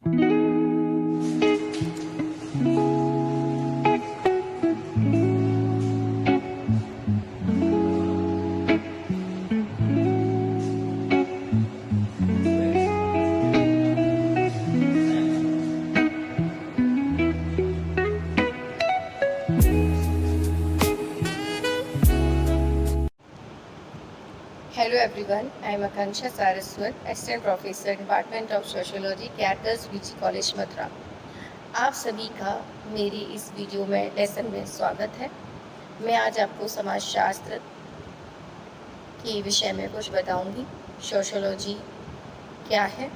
Hello everyone, I am Akanksha Saraswat, Assistant Professor, Department of Sociology, कैटर्स BG college Mathura. आप सभी का मेरी इस वीडियो में लेसन में स्वागत है। मैं आज आपको समाजशास्त्र के विषय में कुछ बताऊंगी। सोशियोलॉजी क्या है,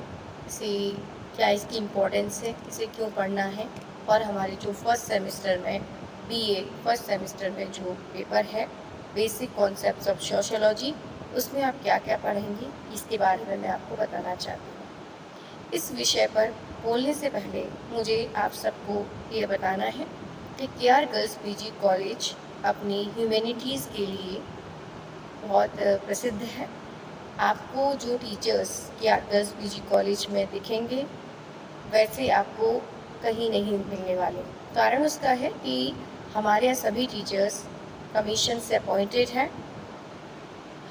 क्या इसकी इम्पोर्टेंस है, इसे क्यों पढ़ना है, और हमारे जो फर्स्ट सेमेस्टर में बीए फर्स्ट सेमेस्टर में जो पेपर है बेसिक कॉन्सेप्ट्स ऑफ सोशियोलॉजी, उसमें आप क्या क्या पढ़ेंगी इसके बारे में मैं आपको बताना चाहती हूँ। इस विषय पर बोलने से पहले मुझे आप सबको ये बताना है कि केआर गर्ल्स पीजी कॉलेज अपनी ह्यूमैनिटीज़ के लिए बहुत प्रसिद्ध है। आपको जो teachers KR girls PG college में दिखेंगे वैसे आपको कहीं नहीं मिलने वाले। कारण उसका है कि हमारे यहाँ सभी टीचर्स कमीशन से अपॉइंटेड हैं।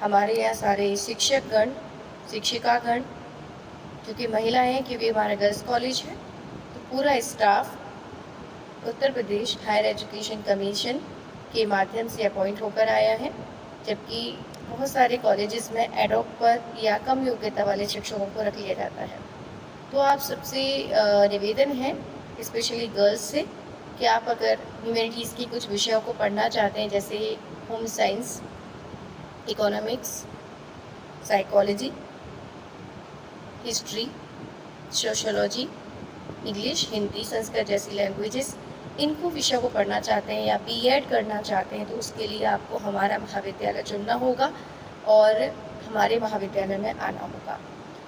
हमारे यहाँ सारे शिक्षकगण, शिक्षिकागण, क्योंकि महिला हैं, क्योंकि हमारा गर्ल्स कॉलेज है, तो पूरा staff Uttar Pradesh higher education commission के माध्यम से अपॉइंट होकर आया है। जबकि बहुत सारे कॉलेजेस में एडॉक पर या कम योग्यता वाले शिक्षकों को रख लिया जाता है। तो आप सबसे निवेदन है, स्पेशली गर्ल्स से, कि आप अगर ह्यूमैनिटीज़ की कुछ विषयों को पढ़ना चाहते हैं, जैसे home science, economics, psychology, history, sociology, English, Hindi, Sanskrit जैसी लैंग्वेजेस, इनको विषयों को पढ़ना चाहते हैं या बीएड करना चाहते हैं, तो उसके लिए आपको हमारा महाविद्यालय चुनना होगा और हमारे महाविद्यालय में आना होगा।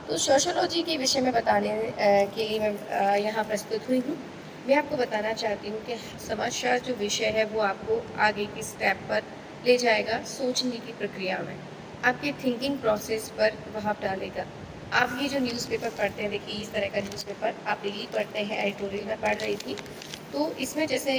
तो सोशियोलॉजी के विषय में बताने के लिए मैं यहाँ प्रस्तुत हुई हूँ। मैं आपको बताना चाहती हूँ कि समाजशास्त्र जो विषय है वो आपको आगे की स्टेप पर ले जाएगा, सोचने की प्रक्रिया में, आपके थिंकिंग प्रोसेस पर प्रभाव डालेगा। आप ये जो न्यूज़पेपर पढ़ते हैं, देखिए इस तरह का न्यूज़पेपर आप डेली पढ़ते हैं, एडिटोरियल में पढ़ रही थी, तो इसमें जैसे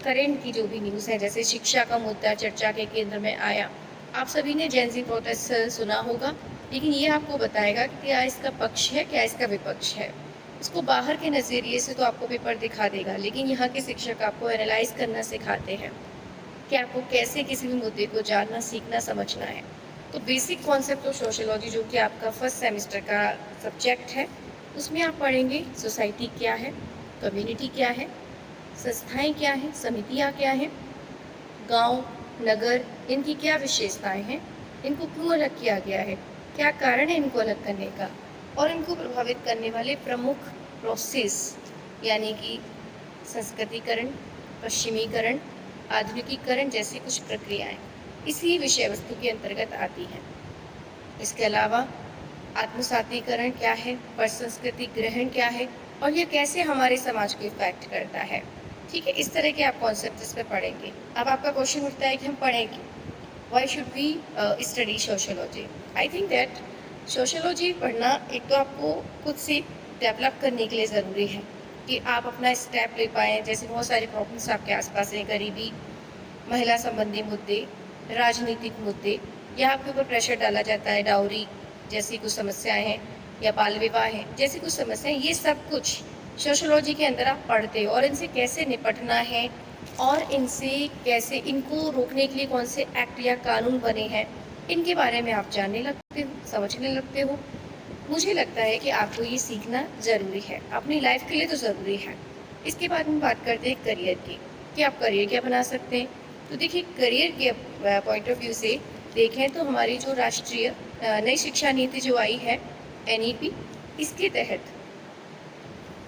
करेंट की जो भी न्यूज़ है, जैसे शिक्षा का मुद्दा चर्चा के केंद्र में आया। आप सभी ने जेन ज़ी प्रोटेस्ट सुना होगा, लेकिन ये आपको बताएगा कि क्या इसका पक्ष है, क्या इसका विपक्ष है। इसको बाहर के नज़रिए से तो आपको पेपर दिखा देगा, लेकिन यहाँ के शिक्षक आपको एनालाइज करना सिखाते हैं कि आपको कैसे किसी भी मुद्दे को जानना, सीखना, समझना है। तो बेसिक कॉन्सेप्ट ऑफ सोशियोलॉजी जो कि आपका फर्स्ट सेमेस्टर का सब्जेक्ट है, उसमें आप पढ़ेंगे सोसाइटी क्या है, कम्युनिटी क्या है, संस्थाएं क्या हैं, समितियाँ क्या हैं, गांव, नगर, इनकी क्या विशेषताएं हैं, इनको क्यों अलग किया गया है, क्या कारण है इनको अलग करने का, और इनको प्रभावित करने वाले प्रमुख प्रोसेस, यानी कि संस्कृतिकरण, पश्चिमीकरण, आधुनिकीकरण जैसी कुछ प्रक्रियाएं इसी विषय वस्तु के अंतर्गत आती हैं। इसके अलावा आत्मसातीकरण क्या है, परसंस्कृति ग्रहण क्या है, और यह कैसे हमारे समाज को इफेक्ट करता है। ठीक है, इस तरह के आप कॉन्सेप्ट इस पर पढ़ेंगे। अब आपका क्वेश्चन उठता है कि हम पढ़ें क्यों, why should we study sociology. I think that sociology पढ़ना एक तो आपको खुद से डेवलप करने के लिए ज़रूरी है कि आप अपना स्टेप ले पाएँ। जैसे बहुत सारे प्रॉब्लम्स आपके आसपास हैं, गरीबी, महिला संबंधी मुद्दे, राजनीतिक मुद्दे, या आपके ऊपर प्रेशर डाला जाता है, डाउरी जैसी कुछ समस्याएं हैं, या बाल विवाह हैं जैसी कुछ समस्याएं, ये सब कुछ सोशियोलॉजी के अंदर आप पढ़ते हो, और इनसे कैसे निपटना है, और इनसे कैसे, इनको रोकने के लिए कौन से एक्ट या कानून बने हैं, इनके बारे में आप जानने लगते हो, समझने लगते हो। मुझे लगता है कि आपको ये सीखना ज़रूरी है, अपनी लाइफ के लिए तो ज़रूरी है। इसके बाद हम बात करते हैं करियर की, कि आप करियर क्या बना सकते हैं। तो देखिए, करियर के पॉइंट ऑफ व्यू से देखें तो हमारी जो राष्ट्रीय नई शिक्षा नीति जो आई है, NEP, इसके तहत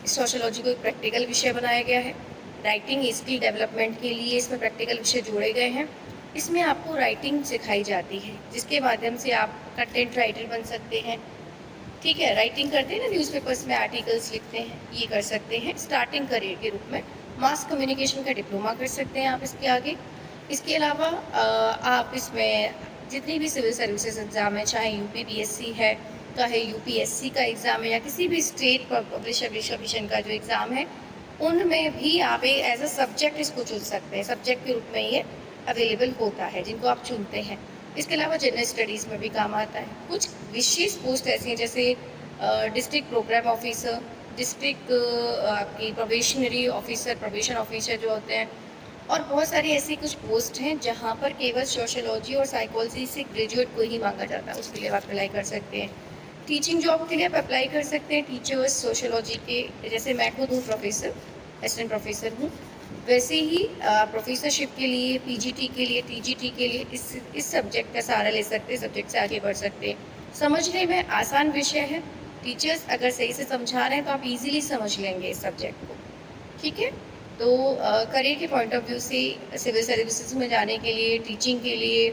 सोशियोलॉजी को एक प्रैक्टिकल विषय बनाया गया है। राइटिंग स्किल डेवलपमेंट के लिए इसमें प्रैक्टिकल विषय जोड़े गए हैं। इसमें आपको राइटिंग सिखाई जाती है, जिसके माध्यम से आप कंटेंट राइटर बन सकते हैं। ठीक है, राइटिंग करते हैं ना, न्यूज़पेपर्स में आर्टिकल्स लिखते हैं, ये कर सकते हैं स्टार्टिंग करियर के रूप में। मास कम्युनिकेशन का डिप्लोमा कर सकते हैं आप इसके आगे। इसके अलावा आप इसमें जितनी भी सिविल सर्विसेज एग्ज़ाम है, चाहे UP PSC है चाहे यूपीएससी का एग्ज़ाम है या किसी भी स्टेट पब्लिश कमीशन का जो एग्ज़ाम है, उनमें भी आप एज अ सब्जेक्ट इसको चुन सकते हैं। सब्जेक्ट के रूप में ये अवेलेबल होता है जिनको आप चुनते हैं। इसके अलावा जनरल स्टडीज़ में भी काम आता है। कुछ विशेष पोस्ट ऐसी हैं जैसे डिस्ट्रिक्ट प्रोग्राम ऑफिसर, डिस्ट्रिक्ट आपकी प्रोबेशनरी ऑफिसर, प्रोबेशन ऑफिसर जो होते हैं, और बहुत सारी ऐसी कुछ पोस्ट हैं जहाँ पर केवल सोशियोलॉजी और साइकोलॉजी से ग्रेजुएट को ही मांगा जाता है। उसके लिए आप अप्लाई कर सकते हैं। टीचिंग जॉब के लिए आप अप्लाई कर सकते हैं। टीचर्स सोशियोलॉजी के, जैसे मैं खुद हूँ प्रोफेसर, असिस्टेंट प्रोफेसर हूँ, वैसे ही प्रोफेसरशिप के लिए, पीजीटी के लिए, टीजीटी के लिए इस सब्जेक्ट का सहारा ले सकते हैं, सब्जेक्ट से आगे बढ़ सकते हैं। समझने में आसान विषय है। टीचर्स अगर सही से समझा रहे हैं तो आप इजीली समझ लेंगे इस सब्जेक्ट को। ठीक है, तो करियर के पॉइंट ऑफ व्यू से सिविल सर्विसेज में जाने के लिए, टीचिंग के लिए,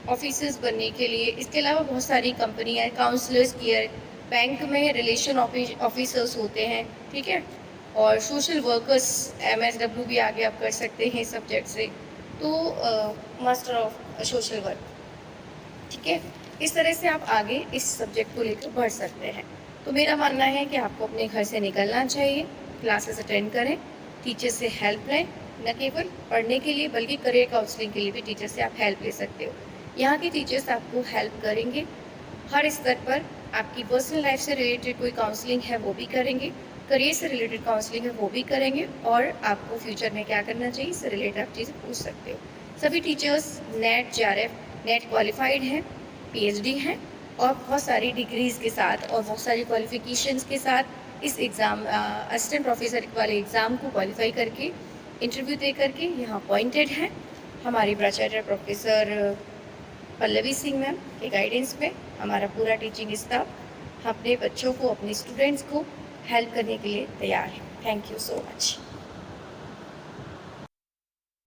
ऑफिसर्स बनने के लिए, इसके अलावा बहुत सारी कंपनियाँ, काउंसलर्स केयर, बैंक में रिलेशन ऑफिसर्स होते हैं, ठीक है, और सोशल वर्कर्स, एमएसडब्ल्यू भी आगे आप कर सकते हैं सब्जेक्ट से, तो मास्टर ऑफ सोशल वर्क, ठीक है। इस तरह से आप आगे इस सब्जेक्ट को लेकर बढ़ सकते हैं। तो मेरा मानना है कि आपको अपने घर से निकलना चाहिए, क्लासेस अटेंड करें, टीचर से हेल्प लें, न केवल पढ़ने के लिए बल्कि करियर काउंसलिंग के लिए भी टीचर से आप हेल्प ले सकते हो। यहाँ के टीचर्स आपको हेल्प करेंगे हर स्तर पर। आपकी पर्सनल लाइफ से रिलेटेड कोई काउंसलिंग है वो भी करेंगे, करियर से रिलेटेड काउंसलिंग है वो भी करेंगे, और आपको फ्यूचर में क्या करना चाहिए इससे रिलेटेड आप चीज़ें पूछ सकते हो। सभी teachers net, JRF, net qualified हैं, पीएचडी हैं, और बहुत सारी डिग्रीज़ के साथ और बहुत सारी क्वालिफिकेशंस के साथ इस एग्ज़ाम असिस्टेंट प्रोफेसर वाले एग्ज़ाम को क्वालिफाई करके, इंटरव्यू दे करके यहाँ अपॉइंटेड हैं। हमारी प्राचार्य प्रोफेसर पल्लवी सिंह मैम के गाइडेंस में हमारा पूरा टीचिंग स्टाफ अपने बच्चों को, अपने स्टूडेंट्स को हेल्प करने के लिए तैयार है। Thank you so much.